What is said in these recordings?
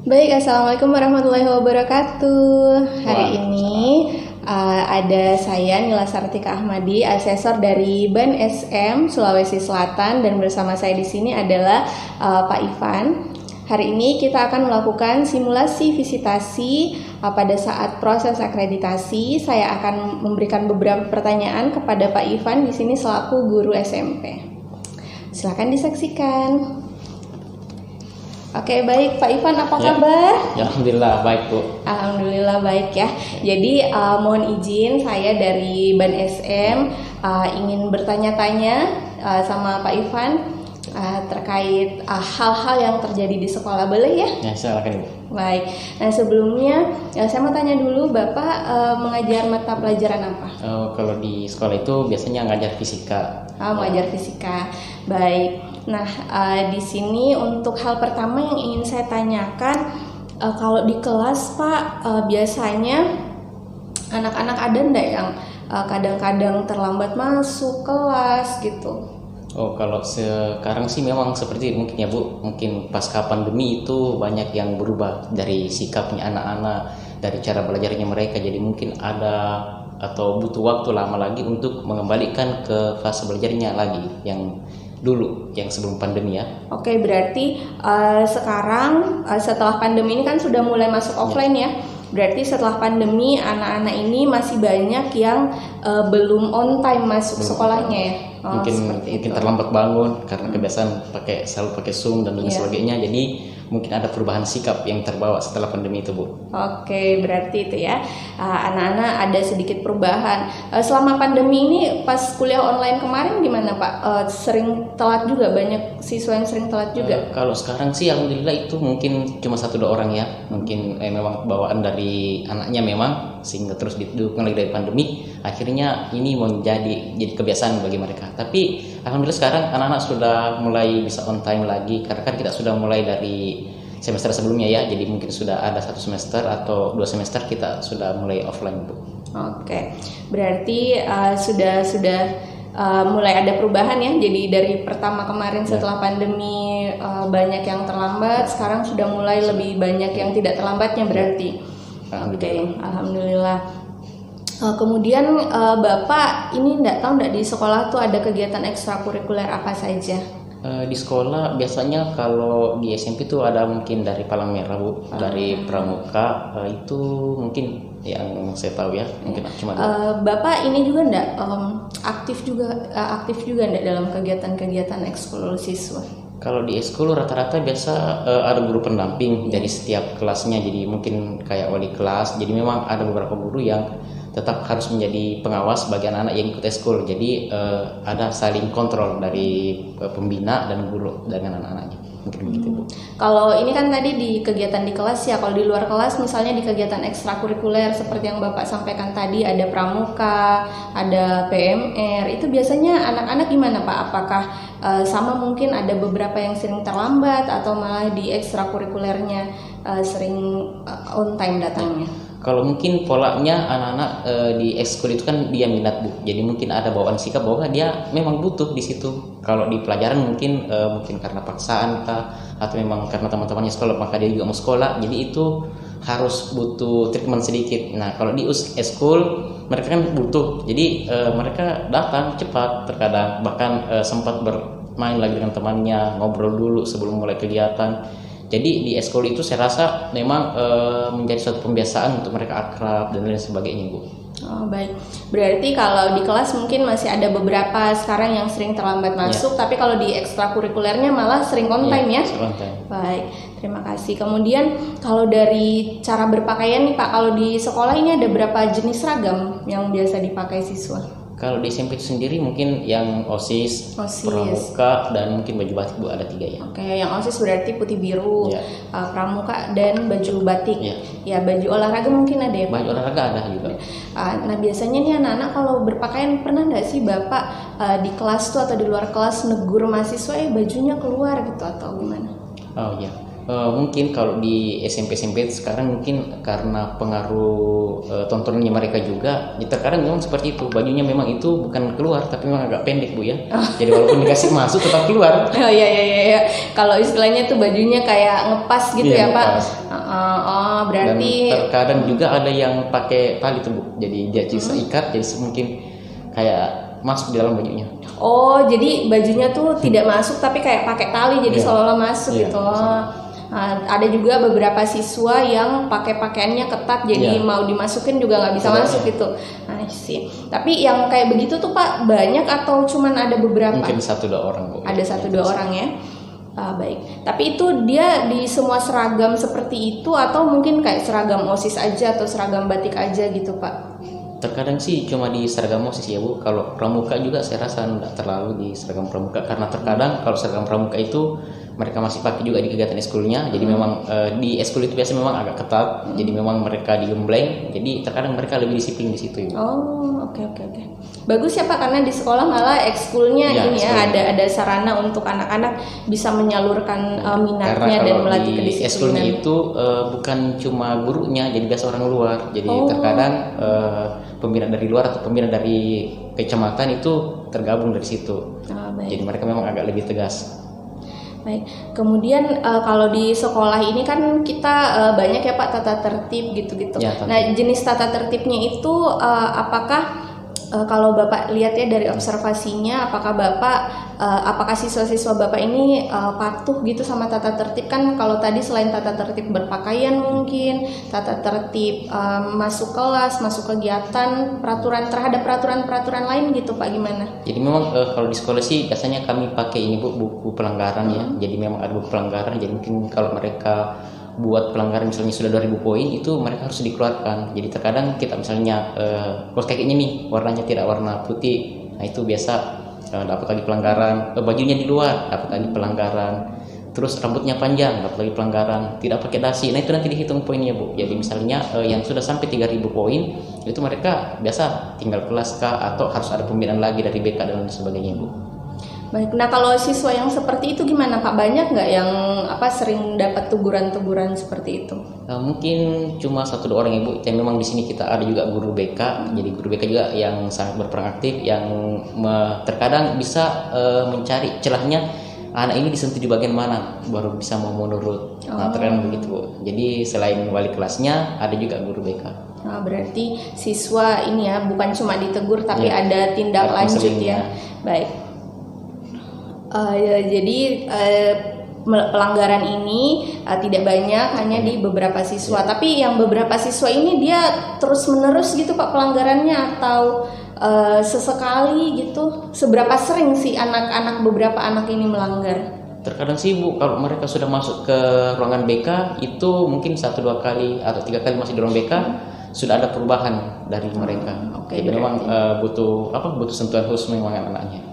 Baik, Assalamualaikum warahmatullahi wabarakatuh. Hari ini ada saya Nila Sartika Ahmadi, asesor dari BAN SM Sulawesi Selatan, dan bersama saya di sini adalah Pak Ivan. Hari ini kita akan melakukan simulasi visitasi pada saat proses akreditasi. Saya akan memberikan beberapa pertanyaan kepada Pak Ivan di sini selaku guru SMP. Silakan disaksikan. Oke, baik Pak Ivan, apa kabar? Ya, alhamdulillah baik Bu. Alhamdulillah baik ya. Jadi mohon izin saya dari BAN SM ingin bertanya-tanya sama Pak Ivan terkait hal-hal yang terjadi di sekolah, boleh ya? Ya, silakan Bu. Baik. Nah sebelumnya saya mau tanya dulu, Bapak mengajar mata pelajaran apa? Kalau di sekolah itu biasanya ngajar fisika. Mengajar fisika. Baik. Nah, di sini untuk hal pertama yang ingin saya tanyakan, kalau di kelas Pak, biasanya anak-anak ada enggak yang kadang-kadang terlambat masuk kelas gitu? Kalau sekarang sih memang seperti mungkin ya Bu, mungkin pasca pandemi itu banyak yang berubah dari sikapnya anak-anak, dari cara belajarnya mereka, jadi mungkin ada atau butuh waktu lama lagi untuk mengembalikan ke fase belajarnya lagi yang dulu, yang sebelum pandemi ya. Oke, berarti sekarang setelah pandemi ini kan sudah mulai masuk offline ya. Berarti setelah pandemi anak-anak ini masih banyak yang belum on time masuk sekolahnya ya. Mungkin terlambat bangun karena kebiasaan selalu pakai Zoom dan sebagainya. Jadi mungkin ada perubahan sikap yang terbawa setelah pandemi itu Bu. Oke, berarti itu ya, anak-anak ada sedikit perubahan. Selama pandemi ini pas kuliah online kemarin gimana Pak? Sering telat juga, banyak siswa yang sering telat juga? Kalau sekarang sih alhamdulillah itu mungkin cuma 1-2 orang ya. Mungkin memang bawaan dari anaknya memang, sehingga terus didukung lagi dari pandemi. Akhirnya ini menjadi kebiasaan bagi mereka. Tapi alhamdulillah sekarang anak-anak sudah mulai bisa on time lagi, karena kan kita sudah mulai dari semester sebelumnya ya. Jadi mungkin sudah ada 1 semester atau 2 semester kita sudah mulai offline Bu. Oke, berarti sudah mulai ada perubahan ya. Jadi dari pertama kemarin setelah pandemi banyak yang terlambat, sekarang sudah mulai lebih banyak yang tidak terlambatnya berarti. Oke, alhamdulillah. Kemudian Bapak ini tahu di sekolah tuh ada kegiatan ekstrakurikuler apa saja? Di sekolah biasanya kalau di SMP tuh ada mungkin dari Palang Merah Bu, dari Pramuka, itu mungkin yang saya tahu ya. Mungkin cuma Bapak ini juga aktif juga dalam kegiatan-kegiatan ekskul siswa? Kalau di ekskul rata-rata biasa ada guru pendamping dari setiap kelasnya, jadi mungkin kayak wali kelas. Jadi memang ada beberapa guru yang tetap harus menjadi pengawas bagi anak-anak yang ikut ekskul. Jadi ada saling kontrol dari pembina dan guru dengan anak-anaknya. Mungkin begitu Bu. Kalau ini kan tadi di kegiatan di kelas ya, kalau di luar kelas misalnya di kegiatan ekstrakurikuler seperti yang Bapak sampaikan tadi, ada pramuka, ada PMR, itu biasanya anak-anak gimana Pak? Apakah sama mungkin ada beberapa yang sering terlambat atau malah di ekstrakurikulernya sering on time datangnya? Kalau mungkin polanya anak-anak di ekskul itu kan dia minat Bu, jadi mungkin ada bawaan sikap bahwa dia memang butuh di situ. Kalau di pelajaran mungkin karena paksaan atau memang karena teman-temannya sekolah maka dia juga mau sekolah, jadi itu harus butuh treatment sedikit. Nah kalau di ekskul mereka kan butuh, jadi mereka datang cepat terkadang, bahkan sempat bermain lagi dengan temannya, ngobrol dulu sebelum mulai kegiatan. Jadi di ekskul itu saya rasa memang menjadi suatu pembiasaan untuk mereka akrab dan lain sebagainya Bu. Oh baik, berarti kalau di kelas mungkin masih ada beberapa sekarang yang sering terlambat masuk, tapi kalau di ekstrakurikulernya malah sering on time ya? On time. Baik, terima kasih. Kemudian kalau dari cara berpakaian nih Pak, kalau di sekolah ini ada berapa jenis seragam yang biasa dipakai siswa? Kalau di SMP itu sendiri mungkin yang OSIS, pramuka, dan mungkin baju batik Bu, ada 3 ya. Oke, yang OSIS berarti putih biru, pramuka dan baju batik. Ya, baju olahraga mungkin ada ya Pak? Baju olahraga ada juga. Nah biasanya nih anak-anak kalau berpakaian, pernah nggak sih Bapak di kelas tuh atau di luar kelas negur mahasiswa bajunya keluar gitu atau gimana? Oh iya. Mungkin kalau di SMP sekarang mungkin karena pengaruh tontonannya mereka juga, ya terkadang memang seperti itu, bajunya memang itu bukan keluar tapi memang agak pendek Bu ya. Jadi walaupun dikasih masuk tetap keluar. Oh iya. Kalau istilahnya tuh bajunya kayak ngepas gitu Iya, ya Pak. ngepas. Berarti Dan terkadang juga ada yang pakai tali tuh Bu. Jadi dia bisa ikat, jadi mungkin kayak masuk di dalam bajunya. oh jadi bajunya tuh tidak masuk tapi kayak pakai tali jadi Iya. seolah-olah masuk Iya, gitu. Ada juga beberapa siswa yang pakai pakaiannya ketat jadi Iya. mau dimasukin juga nggak bisa Iya. masuk gitu. Nah sih. Tapi yang kayak begitu tuh Pak banyak atau cuman ada beberapa? Mungkin 1-2 orang Bu. Ada 1-2 orang ya. Baik. Tapi itu dia di semua seragam seperti itu atau mungkin kayak seragam OSIS aja atau seragam batik aja gitu Pak? Terkadang sih cuma di seragam OSIS ya Bu. Kalau pramuka juga saya rasa tidak terlalu di seragam pramuka, karena terkadang kalau seragam pramuka itu mereka masih pakai juga di kegiatan eskulnya. Jadi memang di eskul itu biasanya memang agak ketat. Jadi memang mereka digembleng. Jadi terkadang mereka lebih disiplin di situ ya. Oh, oke. Bagus ya Pak karena di sekolah malah ekskulnya Ya, ini ya ekskulnya. ada sarana untuk anak-anak bisa menyalurkan Karena minatnya dan kalau melatih di eskulnya kedisiplinan. itu bukan cuma gurunya, jadi biasa orang luar. Jadi Oh. terkadang pembina dari luar atau pembina dari kecamatan itu tergabung dari situ. Baik. Jadi mereka memang agak lebih tegas. Baik. Kemudian kalau di sekolah ini kan kita banyak ya Pak tata tertib gitu-gitu. Ya, tata Nah, jenis tata tertibnya itu apakah kalau Bapak lihat ya dari observasinya apakah siswa-siswa Bapak ini patuh gitu sama tata tertib? Kan kalau tadi selain tata tertib berpakaian mungkin tata tertib masuk kelas, masuk kegiatan, terhadap peraturan-peraturan lain gitu Pak, gimana? Jadi memang kalau di sekolah sih biasanya kami pakai ini Bu, buku pelanggaran ya. Jadi memang ada buku pelanggaran. Jadi mungkin kalau mereka buat pelanggaran misalnya sudah 2000 poin itu mereka harus dikeluarkan. Jadi terkadang kita misalnya kalau kayaknya nih warnanya tidak warna putih, nah itu biasa dapat lagi pelanggaran. Bajunya di luar dapat lagi pelanggaran. Terus rambutnya panjang dapat lagi pelanggaran. Tidak pakai dasi, nah itu nanti dihitung poinnya Bu. Jadi misalnya yang sudah sampai 3000 poin itu mereka biasa tinggal kelas kah atau harus ada pembinaan lagi dari BK dan sebagainya Bu. Baik, nah kalau siswa yang seperti itu gimana Pak? Banyak nggak yang sering dapat teguran-teguran seperti itu? Mungkin cuma 1-2 orang Ibu. Yang memang di sini kita ada juga guru BK. Jadi guru BK juga yang sangat berperan aktif, yang terkadang bisa mencari celahnya anak ini disentuh di bagian mana baru bisa mau menurut. Nah, terkadang begitu Bu. Jadi selain wali kelasnya ada juga guru BK. Nah, berarti siswa ini ya bukan cuma ditegur tapi Ya, ada tindak ada lanjut konselingnya. ya. Baik. Jadi pelanggaran ini tidak banyak, hanya di beberapa siswa. Tapi yang beberapa siswa ini dia terus menerus gitu Pak pelanggarannya atau sesekali gitu? Seberapa sering sih beberapa anak ini melanggar? Terkadang sih Bu, kalau mereka sudah masuk ke ruangan BK itu mungkin 1-2 kali atau 3 kali masih di ruang BK sudah ada perubahan dari mereka. Oke, Jadi memang berarti. butuh sentuhan khusus memang anak-anaknya.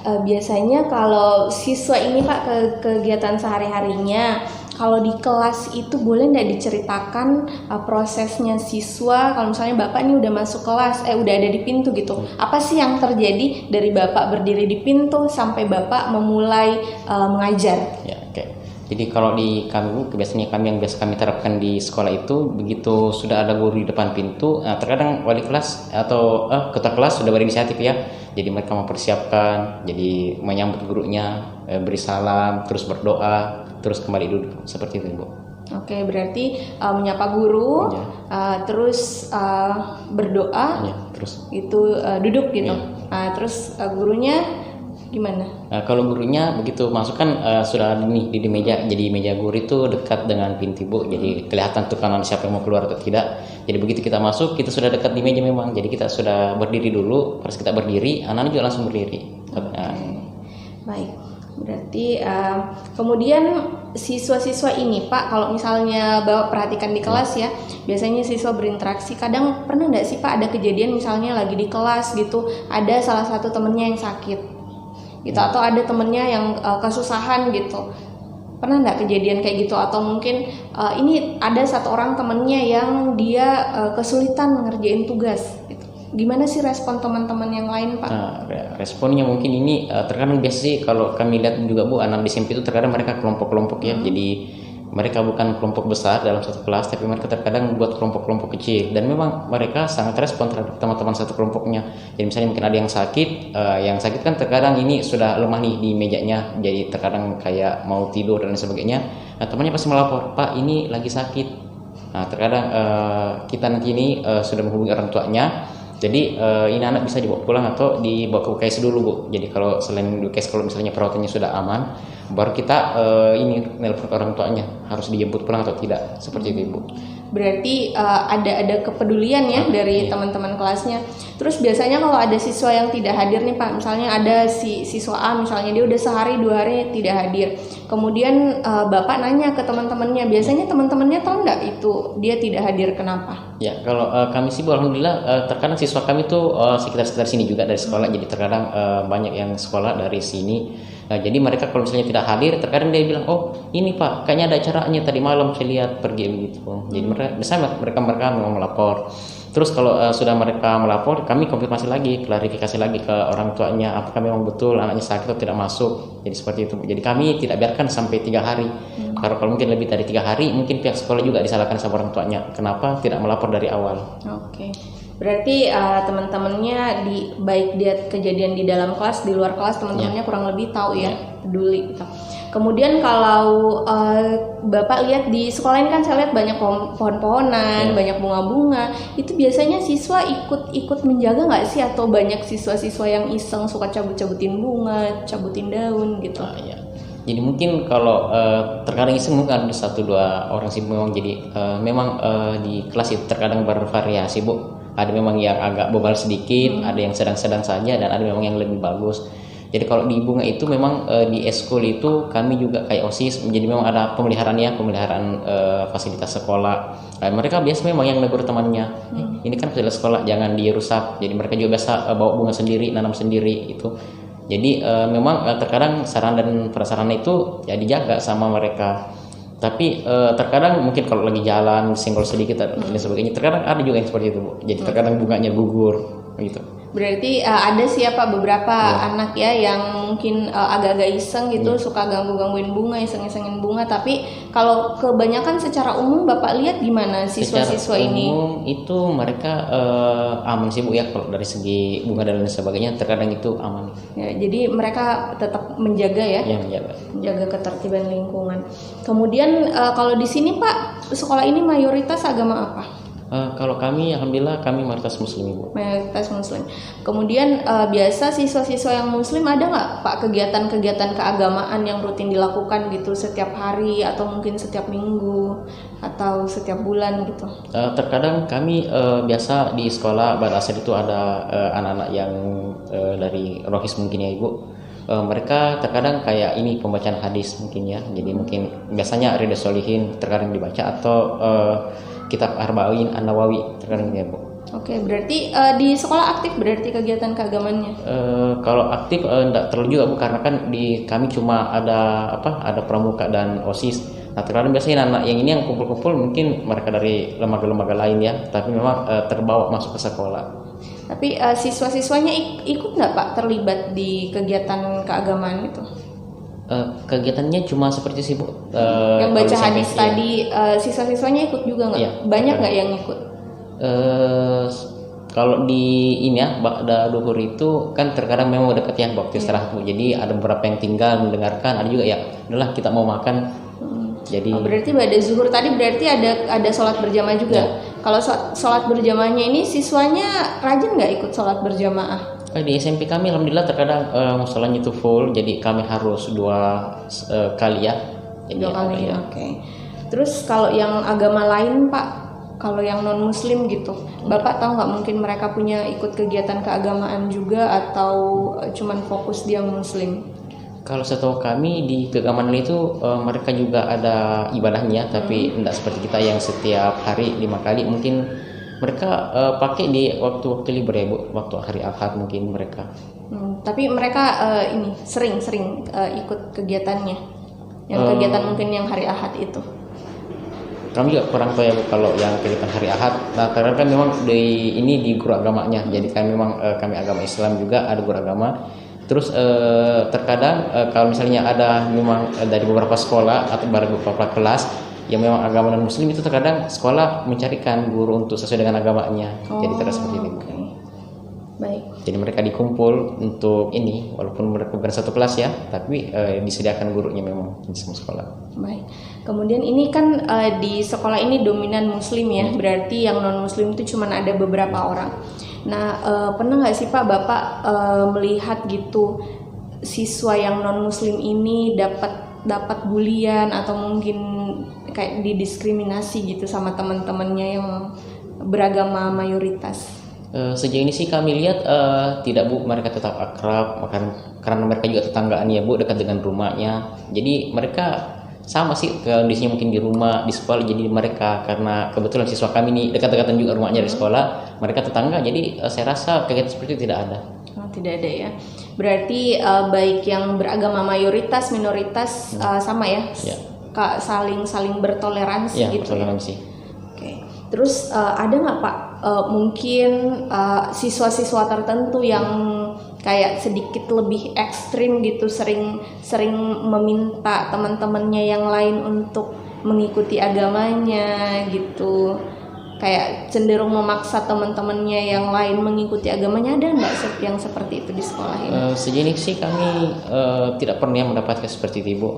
Biasanya kalau siswa ini Pak ke kegiatan sehari-harinya, kalau di kelas itu boleh nggak diceritakan prosesnya siswa? Kalau misalnya Bapak ini udah masuk kelas, udah ada di pintu gitu, apa sih yang terjadi dari Bapak berdiri di pintu sampai Bapak memulai mengajar? Ya, oke. Jadi kalau di kami, biasanya kami yang biasa kami terapkan di sekolah itu, begitu sudah ada guru di depan pintu, terkadang wali kelas atau ketua kelas sudah berinisiatif ya. Jadi mereka mempersiapkan, jadi menyambut gurunya, beri salam, terus berdoa, terus kembali duduk seperti itu Bu. Oke, berarti menyapa guru, Ya. terus berdoa, Ya, terus. itu duduk gitu. Ya. Terus gurunya gimana? Kalau gurunya begitu masuk kan sudah ada nih di meja. Jadi meja guru itu dekat dengan pintu Bu. Jadi kelihatan tuh kanan siapa yang mau keluar atau tidak. Jadi begitu kita masuk kita sudah dekat di meja memang. Jadi kita sudah berdiri dulu. Pas kita berdiri, anak-anak juga langsung berdiri. Baik. Berarti kemudian siswa-siswa ini Pak, kalau misalnya Bapak perhatikan di kelas ya, biasanya siswa berinteraksi. Kadang pernah nggak sih Pak ada kejadian misalnya lagi di kelas gitu, ada salah satu temennya yang sakit gitu, atau ada temennya yang kesusahan gitu. Pernah nggak kejadian kayak gitu? Atau mungkin ini ada satu orang temennya yang dia kesulitan ngerjain tugas gitu. Gimana sih respon teman-teman yang lain Pak? Nah, responnya mungkin ini terkadang biasa sih kalau kami lihat juga Bu, anak di SMP itu terkadang mereka kelompok-kelompok ya. Jadi mereka bukan kelompok besar dalam satu kelas, tapi mereka terkadang membuat kelompok-kelompok kecil, dan memang mereka sangat respon terhadap teman-teman satu kelompoknya. Jadi misalnya mungkin ada yang sakit kan terkadang ini sudah lemah nih di mejanya, jadi terkadang kayak mau tidur dan sebagainya. Nah, temannya pasti melapor, Pak ini lagi sakit. Nah, terkadang kita nanti ini sudah menghubungi orang tuanya. Jadi ini anak bisa dibawa pulang atau dibawa ke UKS dulu, Bu. Jadi kalau selain UKS, kalau misalnya perawatannya sudah aman, baru kita ini nelpon orang tuanya harus dijemput pulang atau tidak, seperti itu, Bu. Berarti ada kepedulian ya dari teman-teman kelasnya. Terus biasanya kalau ada siswa yang tidak hadir nih Pak, misalnya ada siswa A misalnya dia udah sehari 2 hari tidak hadir. Kemudian Bapak nanya ke teman-temannya, biasanya teman-temannya tahu nggak itu dia tidak hadir kenapa? Ya, kalau kami sih alhamdulillah terkadang siswa kami tuh sekitar sini juga dari sekolah. Jadi terkadang banyak yang sekolah dari sini. Jadi mereka kalau misalnya tidak hadir, terkadang dia bilang, oh ini Pak, kayaknya ada acaranya tadi malam saya lihat pergi begitu. Jadi mereka memang melapor. Terus kalau sudah mereka melapor, kami konfirmasi lagi, klarifikasi lagi ke orang tuanya, apakah memang betul anaknya sakit atau tidak masuk. Jadi seperti itu. Jadi kami tidak biarkan sampai 3 hari. Karena kalau mungkin lebih dari 3 hari, mungkin pihak sekolah juga disalahkan sama orang tuanya. Kenapa tidak melapor dari awal? Oke. Berarti teman-temannya baik dia kejadian di dalam kelas, di luar kelas, teman-temannya kurang lebih tahu ya, peduli gitu. Kemudian kalau Bapak lihat di sekolah ini kan saya lihat banyak pohon-pohonan, banyak bunga-bunga. Itu biasanya siswa ikut menjaga nggak sih, atau banyak siswa-siswa yang iseng suka cabut-cabutin bunga, cabutin daun gitu? Ya. Jadi mungkin kalau terkadang iseng mungkin ada 1-2 orang sih memang. Jadi memang di kelas itu terkadang bervariasi, Bu. Ada memang yang agak bobal sedikit, ada yang sedang-sedang saja, dan ada memang yang lebih bagus. Jadi kalau di bunga itu memang di eskul itu kami juga kayak OSIS, jadi memang ada pemeliharaan fasilitas sekolah. Mereka biasa memang yang negur temannya, ini kan fasilitas sekolah jangan dirusak. Jadi mereka juga biasa bawa bunga sendiri, nanam sendiri itu. Jadi memang terkadang saran dan prasarana itu ya dijaga sama mereka. Tapi terkadang mungkin kalau lagi jalan senggol sedikit dan sebagainya, terkadang ada juga yang seperti itu, Bu. Jadi terkadang bunganya gugur gitu. Berarti ada siapa beberapa anak ya yang mungkin agak-agak iseng gitu, suka gangguin bunga, iseng-isengin bunga. Tapi kalau kebanyakan secara umum Bapak lihat gimana siswa-siswa ini? Secara umum itu mereka aman sih, Bu, ya. Kalau dari segi bunga dan lain sebagainya terkadang itu aman. Ya, jadi mereka tetap menjaga ya? Ya, menjaga ketertiban lingkungan. Kemudian kalau di sini Pak, sekolah ini mayoritas agama apa? Kalau kami, alhamdulillah kami mayoritas muslim, Bu. Mayoritas muslim. Kemudian biasa siswa-siswa yang muslim ada nggak Pak kegiatan-kegiatan keagamaan yang rutin dilakukan gitu setiap hari atau mungkin setiap minggu atau setiap bulan gitu? Terkadang kami biasa di sekolah Bal Asad itu ada anak-anak yang dari Rohis mungkin ya, Ibu. Mereka terkadang kayak ini pembacaan hadis mungkin ya. Jadi mungkin biasanya Riyadhus Shalihin terkadang dibaca, atau kitab Arba'in An-Nawawi terkadang ya, Bu. Oke, berarti di sekolah aktif berarti kegiatan keagamannya? Kalau aktif enggak terlalu juga, Bu, karena kan di kami cuma ada pramuka dan OSIS. Nah, terkadang biasanya anak yang ini yang kumpul-kumpul mungkin mereka dari lembaga-lembaga lain ya, tapi memang terbawa masuk ke sekolah. Tapi siswa-siswanya ikut nggak Pak terlibat di kegiatan keagamaan itu? Kegiatannya cuma seperti sih, Bu. Yang baca hadis tadi, siswa-siswanya ikut juga nggak? Iya, banyak nggak yang ikut? Kalau di ini ya, Ba'da Duhur itu kan terkadang memang udah deket ya waktu istirahat, Bu. Jadi ada beberapa yang tinggal mendengarkan, ada juga ya udahlah kita mau makan. Jadi berarti Ba'da Zuhur tadi berarti ada sholat berjamaah juga. Ya. Kalau sholat berjamaahnya ini siswanya rajin nggak ikut sholat berjamaah? Di SMP kami alhamdulillah terkadang musholanya itu full, jadi kami harus 2 kali ya. Jadi 2 kali ya. Oke. Terus kalau yang agama lain Pak, kalau yang non muslim gitu, Bapak tahu nggak mungkin mereka punya ikut kegiatan keagamaan juga atau cuman fokus dia muslim? Kalau setahu kami di keagamaan itu mereka juga ada ibadahnya, tapi tidak seperti kita yang setiap hari 5 kali. Mungkin mereka pakai di waktu-waktu libur ya, Bu, waktu hari Ahad mungkin mereka. Tapi mereka ini sering ikut kegiatannya, yang kegiatan mungkin yang hari Ahad itu. Kami juga kurang tahu ya, Bu, kalau yang kegiatan hari Ahad. Nah, karena kan memang di guru agamanya, jadi kami memang kami agama Islam juga ada guru agama. Terus terkadang kalau misalnya ada memang dari beberapa sekolah atau beberapa kelas yang memang agama non muslim, itu terkadang sekolah mencarikan guru untuk sesuai dengan agamanya. Jadi terus seperti itu. Okay. Baik. Jadi mereka dikumpul untuk ini, walaupun mereka bukan satu kelas ya, tapi disediakan gurunya memang di semua sekolah. Baik. Kemudian ini kan di sekolah ini dominan muslim ya, berarti yang non muslim itu cuma ada beberapa orang. Nah, pernah nggak sih Pak Bapak melihat gitu siswa yang non muslim ini dapat bulian atau mungkin kayak didiskriminasi gitu sama teman-temannya yang beragama mayoritas? Sejauh ini sih kami lihat tidak Bu, mereka tetap akrab, karena mereka juga tetanggaan ya Bu, dekat dengan rumahnya. Jadi mereka sama sih kondisinya mungkin di rumah, di sekolah. Jadi mereka, karena kebetulan siswa kami ini dekat-dekatan juga rumahnya dari sekolah, mereka tetangga. Jadi saya rasa kegiatan seperti itu tidak ada. Oh, tidak ada ya. Berarti baik yang beragama mayoritas, minoritas sama ya? Ya. Saling bertoleransi Ya, gitu. bertoleransi. Oke. Terus ada nggak Pak mungkin siswa-siswa tertentu yang kayak sedikit lebih ekstrim gitu, sering meminta teman-temannya yang lain untuk mengikuti agamanya gitu, kayak cenderung memaksa teman-temannya yang lain mengikuti agamanya? Ada nggak yang seperti itu di sekolah ini? Sejauh ini sih kami tidak pernah mendapatkan seperti itu Bu.